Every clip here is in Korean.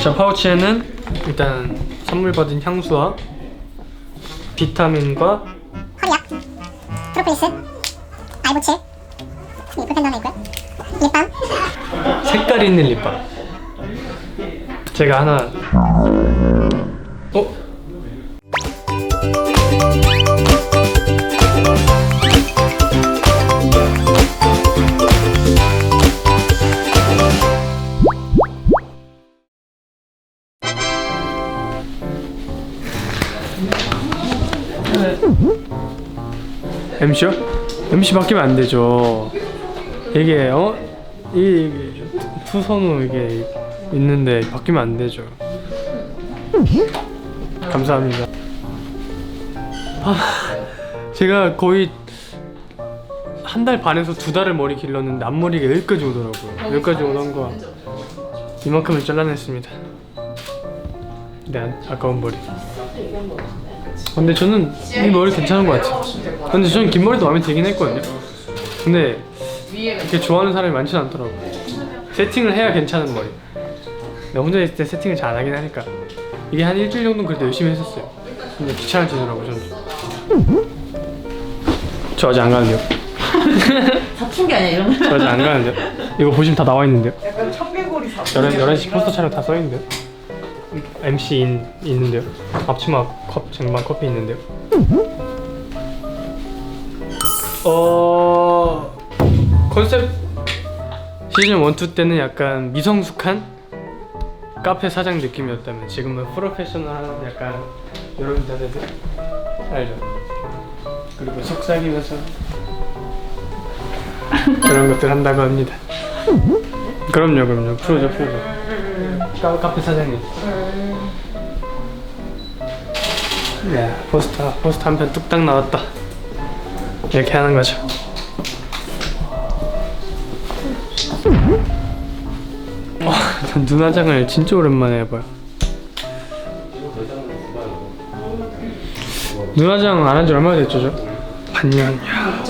자, 파우치에는 일단 선물 받은 향수와 비타민과 허리약, 프로폴리스, 아이보칠, 립펜 하나 있고요. 립밤. 색깔 있는 립밤. 제가 하나. MC요? MC 바뀌면 안 되죠. 이게 이게 투선우 이게 있는데 바뀌면 안 되죠. 감사합니다. 제가 거의 한 달 반에서 2달을 머리 길렀는데 앞머리가 여기까지 오더라고요. 여기까지 오던 거 이만큼을 잘라냈습니다. 네, 아까운 머리. 근데 저는 이 머리 괜찮은 것 같아요. 근데 저는 긴 머리도 마음에 들긴 했거든요. 근데 이렇게 좋아하는 사람이 많지는 않더라고요. 세팅을 해야 괜찮은 머리. 내가 혼자 있을 때 세팅을 잘 안 하긴 하니까 이게 한 일주일 정도는 그래도 열심히 했었어요. 근데 귀찮아지더라고요 저는. 저 아직 안 가는데요. 사춘 게 아니야 이런. 저 아직 안 가는데요. 이거 보시면 다 나와 있는데요. 약간 청개구리 사. 11시 포스터 촬영 다 써있는데요. MC 있는데요. 앞치마 쟁반 커피 있는데요. 컨셉 시즌 1, 2 때는 약간 미성숙한 카페 사장 느낌이었다면 지금은 프로페셔널한 약간 이런 자세들 알죠? 그리고 속삭이면서 그런 것들 한다고 합니다. 그럼요. 프로죠. 카페 사장님. 야, 포스터 한 편 뚝딱 나왔다. 이렇게 하는 거죠. 전 눈화장을 진짜 오랜만에 해봐요. 눈화장 안 한 지 얼마나 됐죠, 저? 반년. 야,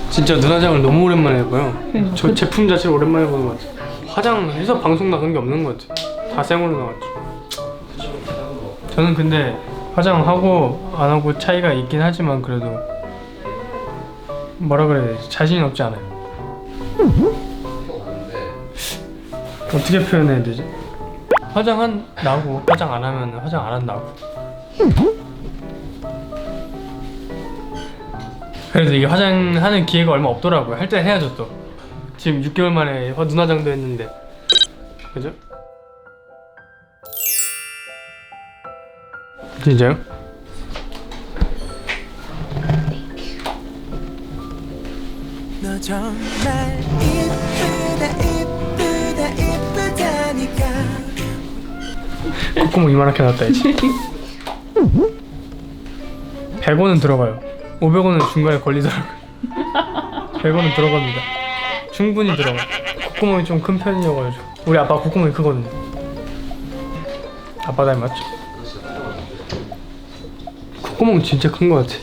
진짜 눈화장을 너무 오랜만에 해봐요. 저 제품 자체를 오랜만에 보는 것 같아요. 화장해서 방송 나간 게 없는 것 같아요. 다 생으로 나왔죠. 저는 근데 화장하고 안 하고 차이가 있긴 하지만 그래도 뭐라 그래야 되지? 자신이 없지 않아요. 어떻게 표현해야 되지? 화장 나고 화장 안 하면 화장 안 한다고. 그래서 이게 화장하는 기회가 얼마 없더라고요. 할 때 해야죠 또. 지금 6개월 만에 눈화장도 했는데, 그죠? 진짜요? 너 정말 이쁘다니까. 콧구멍 이만하게 나왔다 이제. 100원은 들어가요. 500원은 중간에 걸리더라고요. 100원은 들어갑니다. 충분히 들어가. 콧구멍이 좀 큰 편이어가지고. 우리 아빠 콧구멍이 크거든요. 아빠 닮았죠? 콧구멍 진짜 큰 것 같아.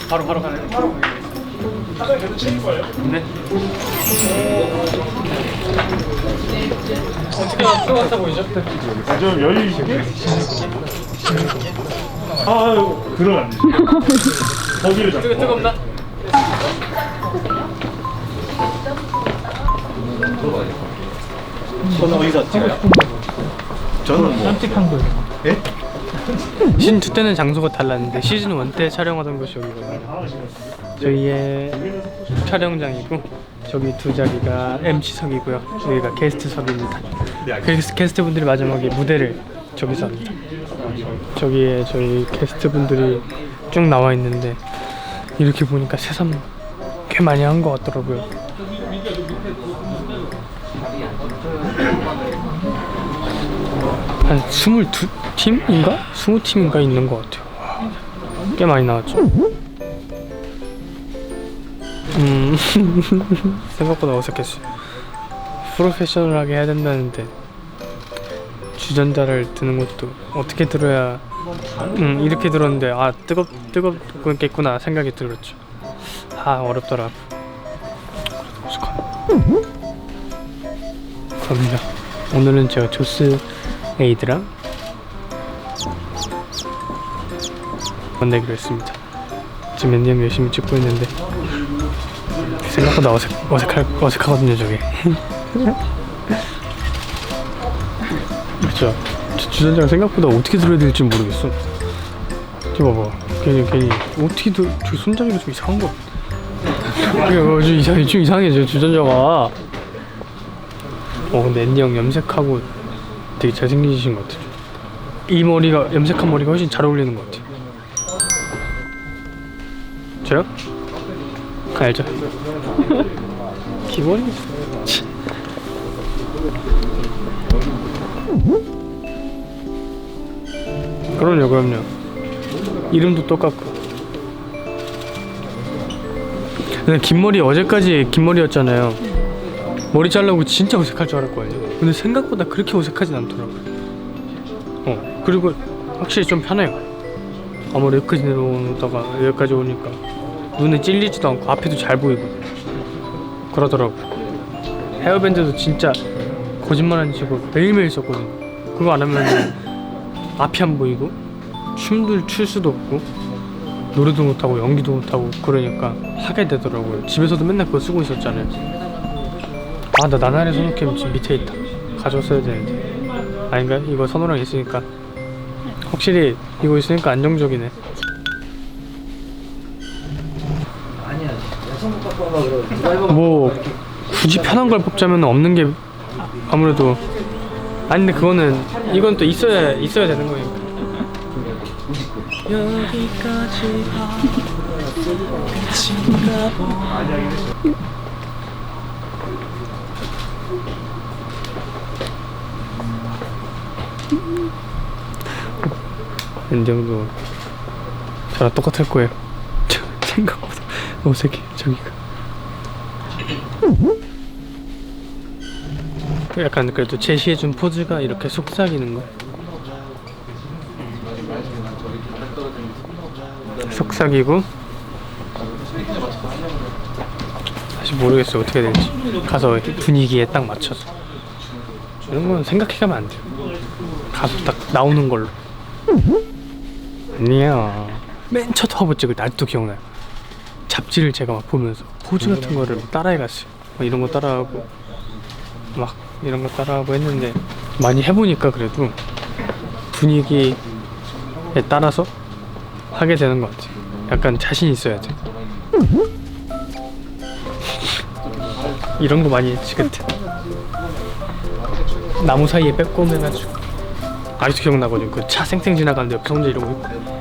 바로 가나요? 바로 가겠습니다. 찍을 거예요? 네. 어떻게 표 같아 보이죠? 좀 여유 있게. 그러면 안 돼. 거기를 잡고. 뜨겁나? 저는 어디서 찍어요? 저는 뭐 깜찍한 거. 예? 시즌 2 때는 장소가 달랐는데 시즌 1 때 촬영하던 곳이 여기거든요. 저희의 촬영장이고 저기 두 자리가 MC석이고요. 여기가 게스트석입니다. 게스트분들이 마지막에 무대를 저기서 합니다. 저기에 저희 게스트분들이 쭉 나와 있는데 이렇게 보니까 새삼 꽤 많이 한 것 같더라고요. 한 22팀인가? 20팀인가 있는 것 같아요. 와, 꽤 많이 나왔죠. 생각보다 어색했어요. 프로페셔널하게 해야 된다는데 주전자를 드는 것도 어떻게 들어야 이렇게 들었는데 뜨겁겠구나 생각이 들었죠. 어렵더라고. 그럼요. 오늘은 제가 조스 에이드랑 만나기로 했습니다. 지금 앤디 형 열심히 찍고 있는데 생각보다 어색하거든요 저게. 그렇죠. 주전자가 생각보다 어떻게 들어야 될지 모르겠어. 저 봐봐. 괜히 어떻게 저 손잡이가 좀 이상한 거. 좀 이상해 저 주전자가. 근데 앤디 형 염색하고 되게 잘생기신 것 같아요. 이 머리가 염색한 머리가 훨씬 잘 어울리는 것 같아요. 저요? 알죠. 기본이. 그럼요. 이름도 똑같고. 근데 긴 머리 어제까지 긴 머리였잖아요. 머리 자르고 진짜 어색할 줄 알았거든요. 근데 생각보다 그렇게 어색하진 않더라고요. 그리고 확실히 좀 편해요. 아무리 여기까지 내려오다가 여기까지 오니까 눈에 찔리지도 않고 앞에도 잘 보이고 그러더라고요. 헤어밴드도 진짜 거짓말 안 치고 매일매일 썼거든요. 그거 안 하면 앞이 안 보이고 춤도 출 수도 없고 노래도 못하고 연기도 못하고 그러니까 하게 되더라고요. 집에서도 맨날 그거 쓰고 있었잖아요. 나 나날의 손오캠 지금 밑에 있다. 가져왔어야 되는데. 아닌가? 이거 선호랑 있으니까 확실히 이거 있으니까 안정적이네. 뭐 굳이 편한 걸 뽑자면 없는 게 아무래도. 아니 근데 그거는 이건 또 있어야 되는 거니까. 여기까지 앤디 형도 저랑 똑같을 거예요. 생각보다 어색해 저기가. 약간 그래도 제시해준 포즈가 이렇게 속삭이는 거. 속삭이고 사실 모르겠어요 어떻게 될지. 가서 분위기에 딱 맞춰서 이런 건 생각해가면 안 돼요. 가서 딱 나오는 걸로. 아니야. 맨 첫 화보 찍을 때 아직도 기억나요. 잡지를 제가 막 보면서 포즈 같은 거를 따라해갔어요. 막 이런 거 따라하고 막 이런 거 따라하고 했는데 많이 해보니까 그래도 분위기에 따라서 하게 되는 것 같아요. 약간 자신 있어야 돼. 이런 거 많이 했지 그때. 나무 사이에 빼꼼해가지고 아직도 기억나거든요. 그 차 쌩쌩 지나가는데 옆에서 혼자 이러고 있고.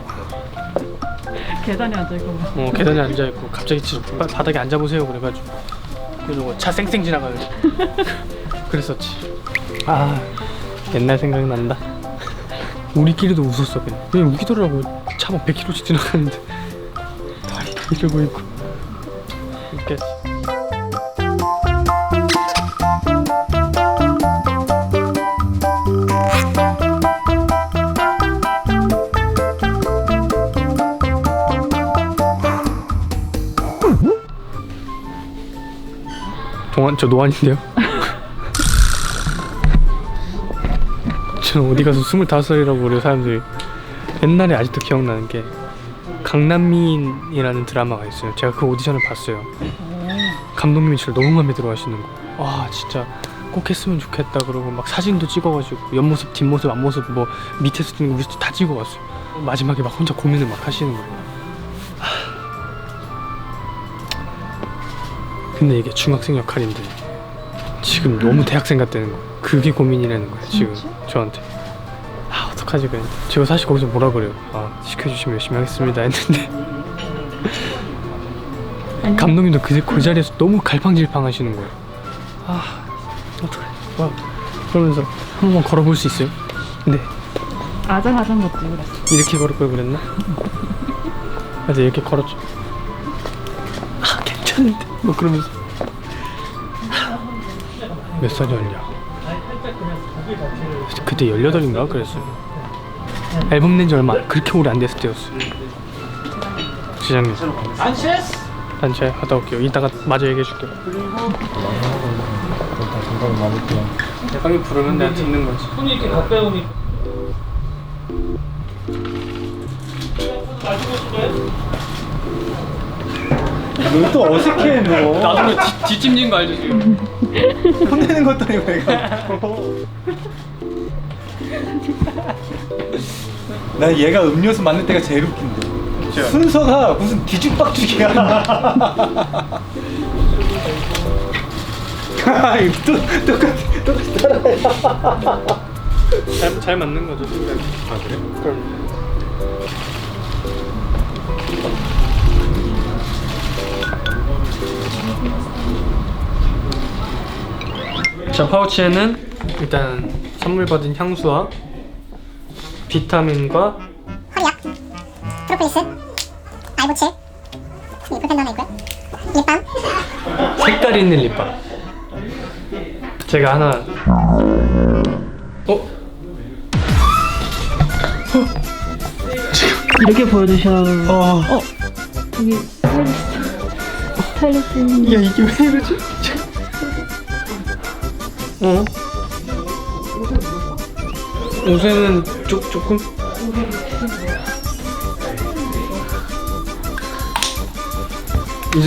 계단에 앉아있고 계단에 앉아있고 갑자기 바닥에 앉아보세요 그래가지고 그리고 차 쌩쌩 지나가는데 그랬었지. 옛날 생각난다. 우리끼리도 웃었어. 그냥 웃기더라고. 차 막 100km씩 지나가는데 다리 이러고 있고 웃겼지. 저 노안인데요? 저는 어디 가서 25살이라고 그래요 사람들이. 옛날에 아직도 기억나는 게 강남미인이라는 드라마가 있어요. 제가 그 오디션을 봤어요. 감독님이 저를 너무 마음에 들어 하시는 거. 와 진짜 꼭 했으면 좋겠다 그러고 막 사진도 찍어가지고 옆모습 뒷모습 앞모습 뭐 밑에서 찍는 거 위에서 다 찍어왔어요. 마지막에 막 혼자 고민을 막 하시는 거예요. 근데 이게 중학생 역할인데 지금 너무 대학생 같다는 거. 그게 고민이라는 거예요 지금 저한테. 어떡하지 그냥. 제가 사실 거기서 뭐라 그래요. 시켜주시면 열심히 하겠습니다 했는데 감독님도 그 자리에서 너무 갈팡질팡 하시는 거예요. 어떡해. 그러면서 한 번만 걸어볼 수 있어요? 네. 아장아장 것도 그랬어. 이렇게 걸을 걸 그랬나? 맞아 이렇게 걸었죠. 괜찮은데 뭐 그러면서 몇 살이었냐 그때 18인가 그랬어요. 앨범 낸 지 얼마 그렇게 오래 안 됐을 때였어요. 시장님 단체 갔다 올게요. 이따가 마저 얘기해 줄게요. 대박이 부르면 내가 듣는 거지. 손이 이렇게 가까이 오니까. 너 또 어색해 너. 나도 뒷짐진 거 알죠 지금? 혼내는 것도 아니고 내가. 난 얘가 음료수 맞는 때가 제일 웃긴데. 그쵸? 순서가 무슨 뒤죽박죽이야. 똑같이 따라해. 잘 맞는 거죠 생각이. 아 그래? 그럼. 자, 파우치에는 일단 선물 받은 향수와 비타민과 허리약, 프로폴리스, 알보칠, 볼펜도 하나 있고요. 립밤, 색깔 있는 립밤. 제가 하나. 이렇게 보여주셔. 여기 스타일리스트. 야, 이게 왜 이러지? 옷에는 조금.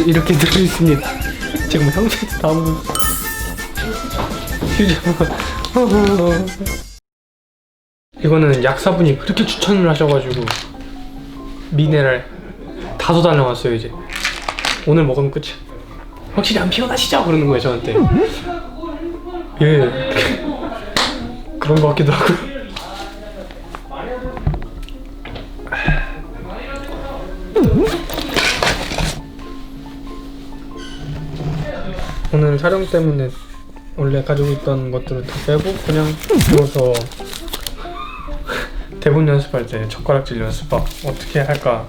이렇게 들어있습니다. 지금 향수에서 나오는 휴지. 이거는 약사분이 그렇게 추천을 하셔가지고 미네랄 5 달려왔어요. 이제 오늘 먹으면 끝이야. 확실히 안 피곤하시죠? 그러는 거예요 저한테. 예. 그런 거 같기도 하고. 오늘 촬영 때문에 원래 가지고 있던 것들을 다 빼고 그냥 누워서 대본 연습할 때 젓가락질 연습 어떻게 할까.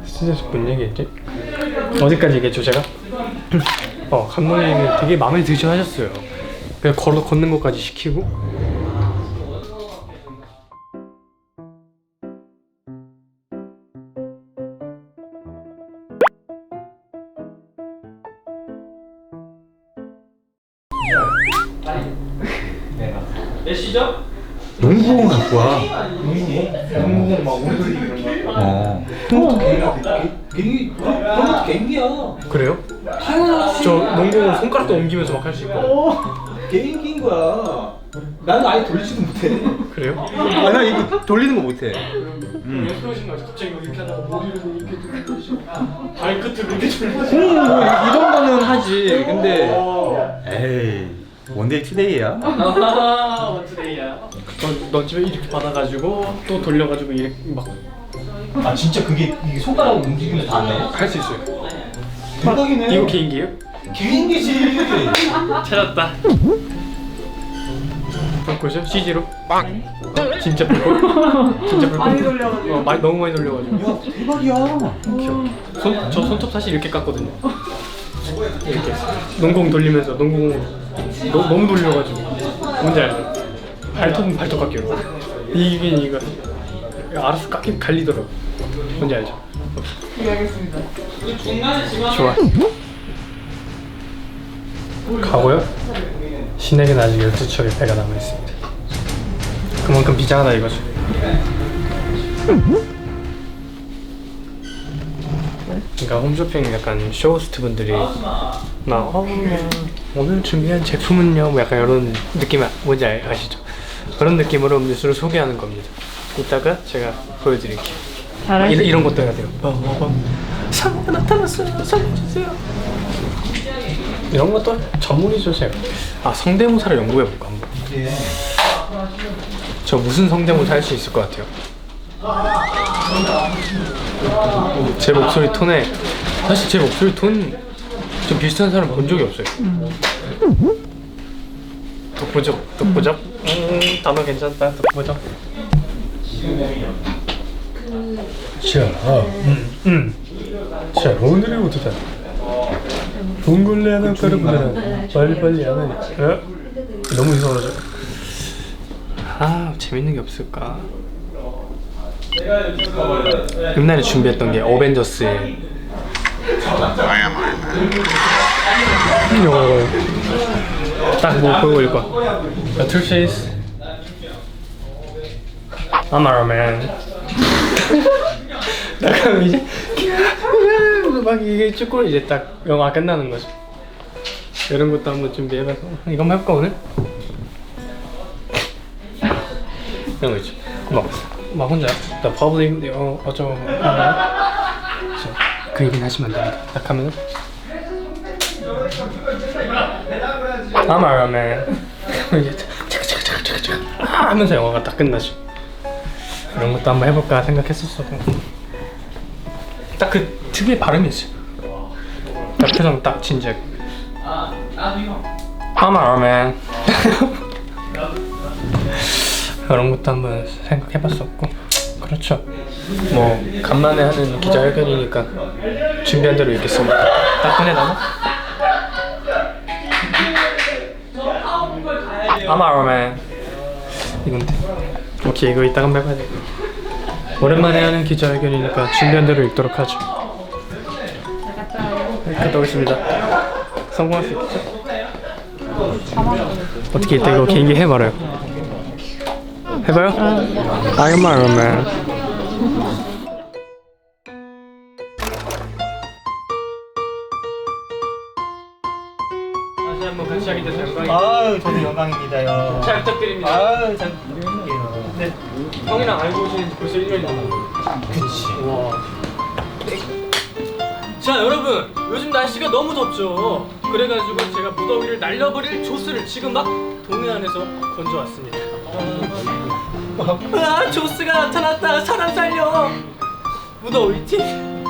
스튜디오에서 뭔 얘기했지? 어디까지 얘기했죠 제가? 감독님이 되게 마음에 드셔 하셨어요. 그냥 걷는 것까지 시키고. 몇 시죠? 농구공 갖고 와. 농구공 막 오래 돌리기 이런 거. 개인기야. 그래요? 저 농구는 손가락도 옮기면서 막 할 수 있고. 개인기인 거야. 나는 아예 돌리지도 못해. 그래요? 나 이거 돌리는 거 못해. 연습하신 거죠? 갑자기 이렇게 하다가 머리를 이렇게 돌리고 발끝을 이렇게 돌리고. 이 정도는 하지. 근데 에이 원데이 투데이야. 원투데이야. 너 집에 이렇게 받아가지고 또 돌려가지고 이렇게 막 아 진짜 그게 이게 손가락 움직이면 다 돼? 할 수 있어요. 대박이네. 이거 개인기예요? 개인기지. 찾았다. 불꽃이요? CG로? 빵! 진짜 불꽃? 진짜 불꽃? 많이 돌려가지고. 너무 많이 돌려가지고. 야 대박이야. 귀여워. 저 손톱 사실 이렇게 깠거든요. 이렇게 농공 돌리면서 농공 너무 돌려가지고. 뭔지 알죠? 발톱은 발톱 깎기로. 이거 알아서 깎기 갈리더라고. 뭔지 알죠? 네, 알겠습니다. 좋아. 가고요. 신에게는 아직 12척의 배가 남아있습니다. 그만큼 비장하다 이거죠. 그러니까 홈쇼핑 약간 쇼호스트 분들이 오늘 준비한 제품은요 뭐 약간 이런 느낌 뭔지 아시죠? 그런 느낌으로 음료수를 소개하는 겁니다. 이따가 제가 보여드릴게요. 잘하시. 이런 것도 해야 돼요. 상어가 나타났어요. 살려주세요. 이런 것도 전문이죠 제가. 성대모사를 연구해볼까 한번. 저 무슨 성대모사 할 수 있을 것 같아요? 제 목소리 톤에 사실 제 목소리 톤 좀 비슷한 사람 본 적이 없어요. 독보적. 단어 괜찮다. 독보적. 자, 오늘의 오두다. 동굴레 하나 깔아보자. 빨리빨리 안 하냐? 너무 무서워져. 아 재밌는 게 없을까? 옛날에 준비했던 게 어벤져스의 이거 딱뭐 보고 읽어. A two face. I'm Iron Man. 그럼 이제 막 이게 찍고 이제 딱 영화 끝나는 거죠. 이런 것도 한번 준비해봐서 이거 한번 해볼까 오늘? 이런 거 있죠. 막 혼자 The public 어쩌고 하나 그 얘기는 하시면 안 됩니다. 딱 하면은 I'm Iron Man. 이제 차차차차차 하면서 영화가 딱 끝나죠. 이런 것도 한번 해볼까 생각했었어. 딱 그 특유의 발음이 있어요. 딱 표정 딱 진지하게. I'm Iron Man. 이런 것도 한번 생각해봤었고. 그렇죠. 뭐 간만에 하는 기자회견이니까 준비한 대로 읽겠습니다. 딱 꺼내 나눠. I'm Iron Man. 이건데. 오케이 이거 이따가 한번 해봐야 돼. 오랜만에 하는 기자회견이니까 준비한 대로 읽도록 하죠. 갔다 오겠습니다. 성공할 수 있겠죠? 어떻게 이따 이거 개인기 해봐요. 해봐요? I'm Iron Man. 다시 한번 같이 하게 돼서 영광입니다. 아유, 저도 영광입니다요. 잘 부탁드립니다. 아유, 잘 부탁드릴게요. 네, 형이랑 알고 오신 지 벌써 1년이 넘었네. 그치. 와. 자, 여러분, 요즘 날씨가 너무 덥죠. 그래가지고 제가 무더위를 날려버릴 조스를 지금 막 동해안에서 건져왔습니다. 아, 조스가 나타났다. 사람 살려. 무더위 팀.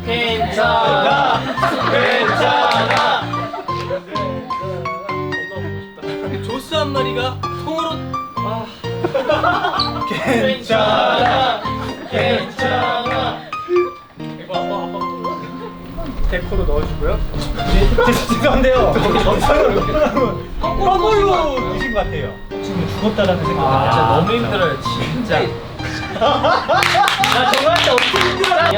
괜찮아. 괜찮아. 엄마 보고 싶다. 조스 한 마리가 통으로 괜찮아. 괜찮아. 이거 아빠 데코로 넣어주고요. 죄송한데요. 거꾸로 드신 것 같아요. 지금 죽었다라는 생각이 진짜 너무 힘들어요 진짜. 나 정말 엄청 힘들어요.